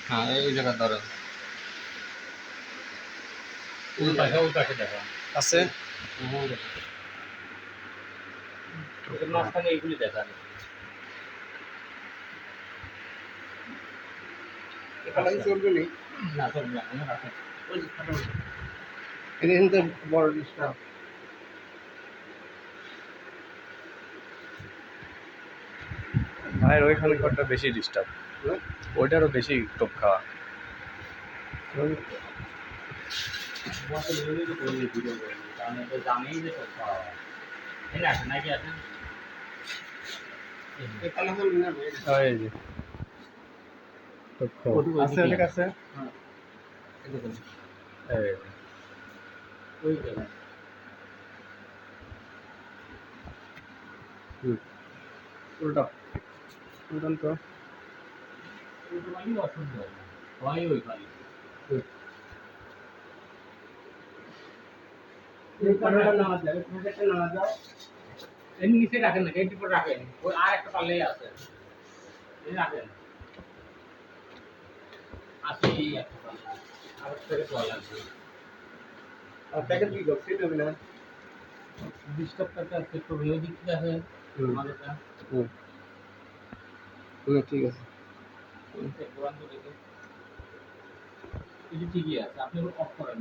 হ্যাঁ এই জায়গা ধরেন ওই পাশে দেখা আছে মাঝখানে এইগুলি দেখা চলবে না চলবে না রাখেন এটা কিন্তু বড় ডিস্টার্ব ভাইয়ের ওইখানে ঘরটা বেশি ডিস্টার্ব ওইটারও বেশি টপ খাওয়া জানেই যে সব খাওয়া হয় আসে নাকি আসেন এই যে টপ খাওয়া আছে অনেক আছে এই ওই জায়গায় উল্টা উল্টান তো অসুবিধা হয় ওই খালি নিচে রাখেন না গেট উপর রাখেন ওই আর একটা পাল্লেই আছে রাখেন আসি একটা পাল্লা আর থেকে তোলা লাগবে আর প্যাকেট কি করছে এটা না ডিস্টার্ব করতে আছে তো ওই দিক থেকে আছে আমাদেরটা ঠিক আছে ঠিকই আছে আপনি অফ করেন